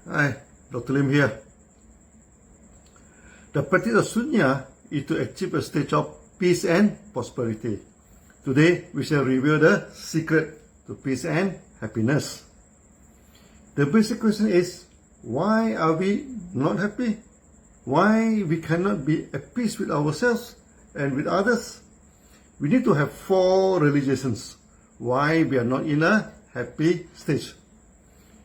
Hi, Dr. Lim here. The practice of Sunya is to achieve a stage of peace and prosperity. Today, we shall review the secret to peace and happiness. The basic question is, why are we not happy? Why we cannot be at peace with ourselves and with others? We need to have 4 realizations why we are not in a happy stage.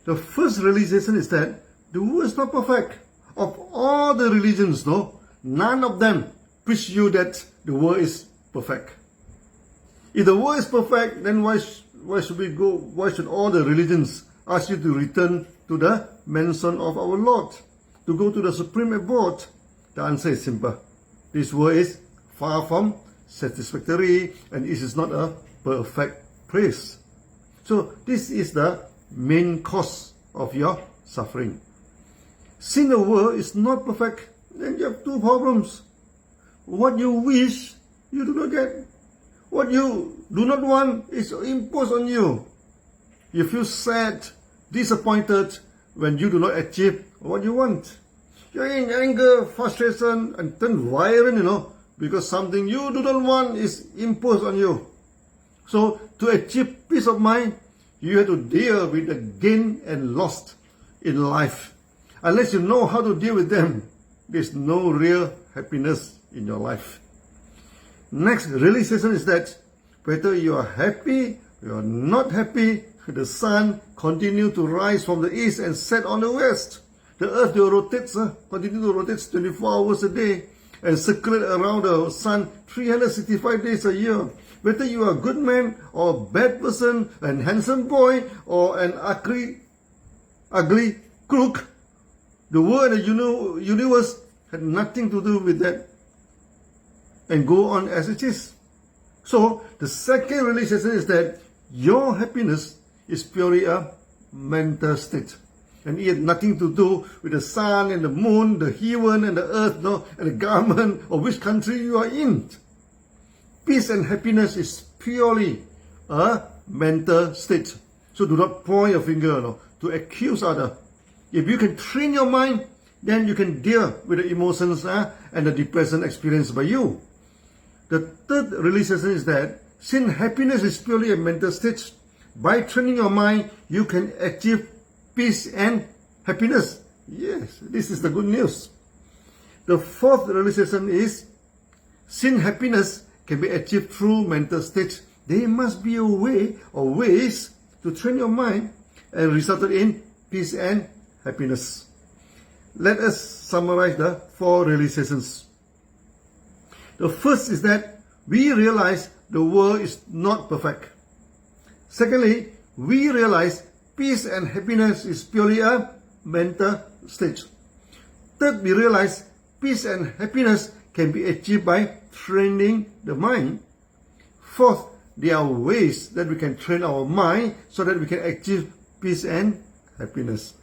The first realization is that the world is not perfect. Of all the religions, though, none of them preach you that the world is perfect. If the world is perfect, then why should we go? Why should all the religions ask you to return to the mansion of our Lord, to go to the supreme abode? The answer is simple. This world is far from satisfactory, and it is not a perfect place. So this is the main cause of your suffering. Since the world is not perfect, then you have 2 problems. What you wish, you do not get. What you do not want is imposed on you. You feel sad, disappointed when you do not achieve what you want. You're in anger, frustration, and turn violent, because something you do not want is imposed on you. So to achieve peace of mind, you have to deal with the gain and loss in life. Unless you know how to deal with them, there's no real happiness in your life. Next realization is that whether you are happy or you are not happy, the sun continues to rise from the east and set on the west. The earth continues to rotate 24 hours a day and circulate around the sun 365 days a year. Whether you are a good man or a bad person, a handsome boy or an ugly crook, the world and the universe had nothing to do with that and go on as it is. So the second realization is that your happiness is purely a mental state. And it had nothing to do with the sun and the moon, the heaven and the earth, and the government or which country you are in. Peace and happiness is purely a mental state. So do not point your finger to accuse others. If you can train your mind, then you can deal with the emotions and the depression experienced by you. The third realization is that since happiness is purely a mental state, by training your mind, you can achieve peace and happiness. Yes, this is the good news. The fourth realization is, since happiness can be achieved through mental states, there must be a way or ways to train your mind and result in peace and happiness. Let us summarize the 4 realizations. The first is that we realize the world is not perfect. Secondly, we realize peace and happiness is purely a mental state. Third, we realize peace and happiness can be achieved by training the mind. Fourth, there are ways that we can train our mind so that we can achieve peace and happiness.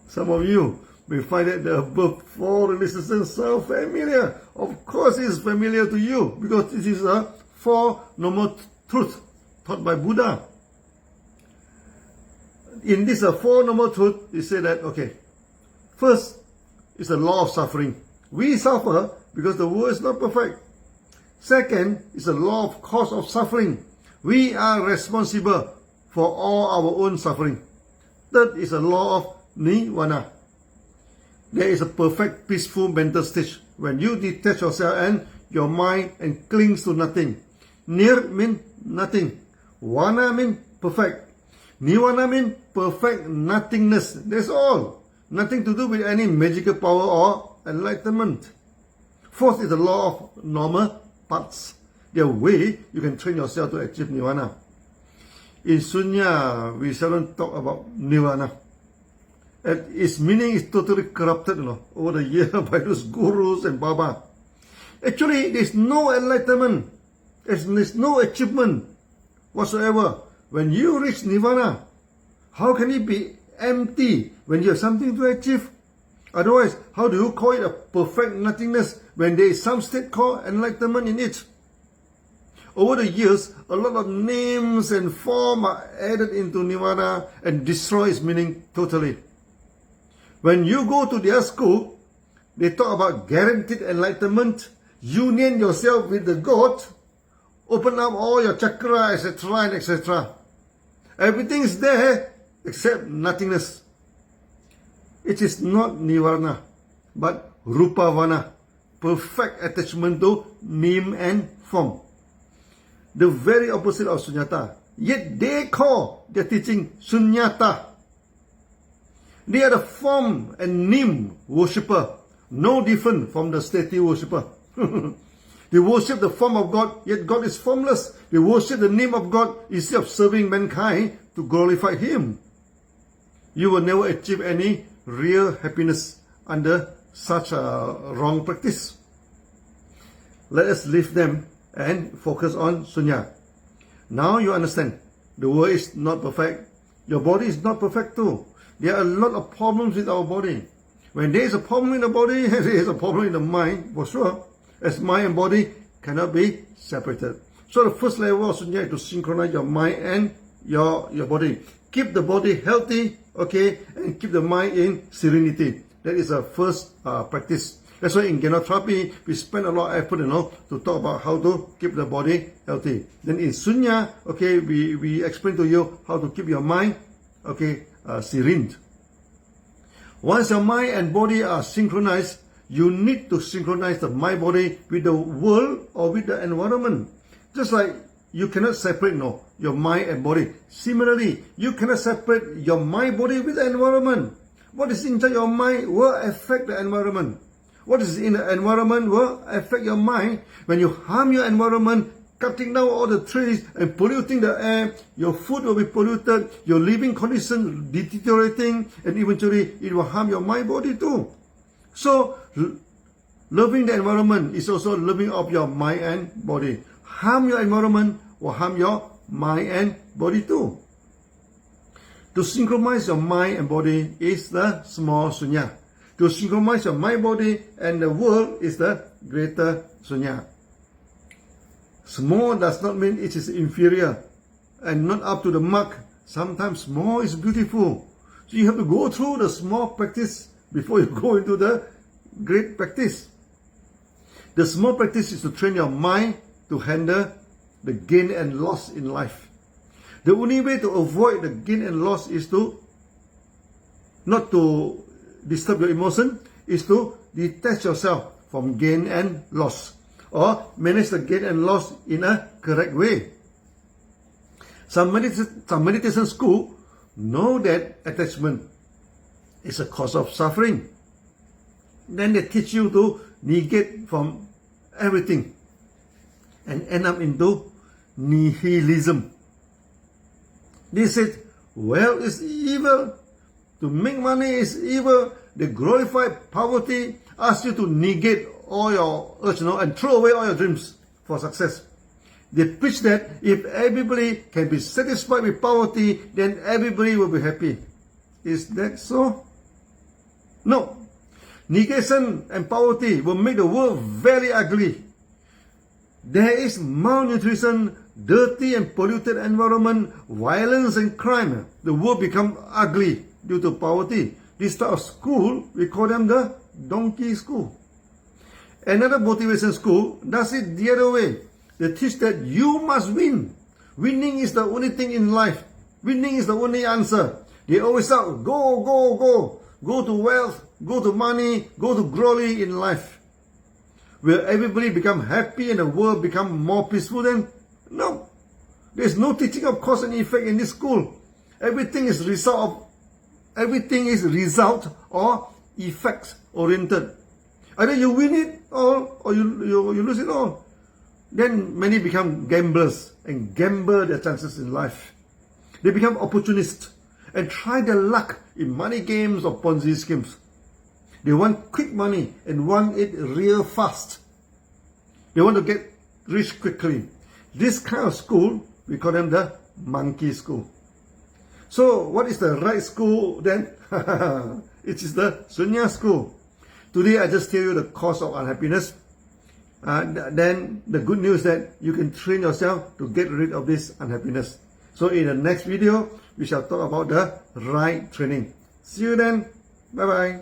Some of you may find that the above 4 realizations so familiar. Of course it's familiar to you because this is a 4 normal truth taught by Buddha. In this 4 normal truth, he said that, first is the law of suffering. We suffer because the world is not perfect. Second is the law of cause of suffering. We are responsible for all our own suffering. Third is the law of nirvana. There is a perfect peaceful mental state when you detach yourself and your mind and clings to nothing. Nir means nothing. Vana means perfect. Nirvana means perfect nothingness. That's all. Nothing to do with any magical power or enlightenment. Fourth is the law of normal parts. There are ways you can train yourself to achieve nirvana. In Sunya, we seldom talk about nirvana. And its meaning is totally corrupted over the years by those gurus and Baba. Actually, there is no enlightenment. There is no achievement whatsoever. When you reach nirvana, how can it be empty when you have something to achieve? Otherwise, how do you call it a perfect nothingness when there is some state called enlightenment in it? Over the years, a lot of names and form are added into nirvana and destroy its meaning totally. When you go to their school, they talk about guaranteed enlightenment, union yourself with the God, open up all your chakra, etc. and etc. Everything is there except nothingness. It is not nirvana, but rupavana, perfect attachment to name and form. The very opposite of sunyata. Yet they call their teaching sunyata. They are the form and name worshipper, no different from the deity worshipper. They worship the form of God, yet God is formless. They worship the name of God instead of serving mankind to glorify Him. You will never achieve any real happiness under such a wrong practice. Let us leave them and focus on sunya. Now you understand, the world is not perfect. Your body is not perfect too. There are a lot of problems with our body. When there is a problem in the body, there is a problem in the mind, for sure. As mind and body cannot be separated. So the first level of sunya is to synchronize your mind and your body. Keep the body healthy, okay, and keep the mind in serenity. That is the first practice. That's why in Genotherapy, we spend a lot of effort, to talk about how to keep the body healthy. Then in Sunya, okay, we explain to you how to keep your mind, okay, serene. Once your mind and body are synchronized, you need to synchronize the mind-body with the world or with the environment. Just like you cannot separate your mind and body. Similarly, you cannot separate your mind-body with the environment. What is inside your mind will affect the environment. What is in the environment will affect your mind. When you harm your environment, cutting down all the trees and polluting the air, your food will be polluted, your living conditions deteriorating, and eventually it will harm your mind-body too. So, loving the environment is also loving of your mind and body. Harm your environment will harm your mind and body too. To synchronize your mind and body is the small sunya. To synchronize your mind, body, and the world is the greater sunya. Small does not mean it is inferior and not up to the mark. Sometimes small is beautiful. So you have to go through the small practice before you go into the great practice. The small practice is to train your mind to handle the gain and loss in life. The only way to avoid the gain and loss is to not to disturb your emotion, is to detach yourself from gain and loss, or manage the gain and loss in a correct way. Some meditation school know that attachment is a cause of suffering. Then they teach you to negate from everything and end up into nihilism. They said, wealth is evil, to make money is evil. They glorify poverty, ask you to negate all your urge, and throw away all your dreams for success. They preach that if everybody can be satisfied with poverty, then everybody will be happy. Is that so? No. Negation and poverty will make the world very ugly. There is malnutrition, dirty and polluted environment, violence and crime. The world become ugly due to poverty. This type of school, we call them the donkey school. Another motivation school does it the other way. They teach that you must win. Winning is the only thing in life. Winning is the only answer. They always shout, go, go, go. Go to wealth, go to money, go to glory in life. Will everybody become happy and the world become more peaceful then? No. There's no teaching of cause and effect in this school. Everything is result or effect oriented. Either you win it all or you lose it all. Then many become gamblers and gamble their chances in life. They become opportunists and try their luck in money games or Ponzi schemes. They want quick money and want it real fast. They want to get rich quickly. This kind of school, we call them the monkey school. So what is the right school then? It is the Sunya school. Today I just tell you the cause of unhappiness. Then the good news that you can train yourself to get rid of this unhappiness. So in the next video, we shall talk about the right training. See you then. Bye bye.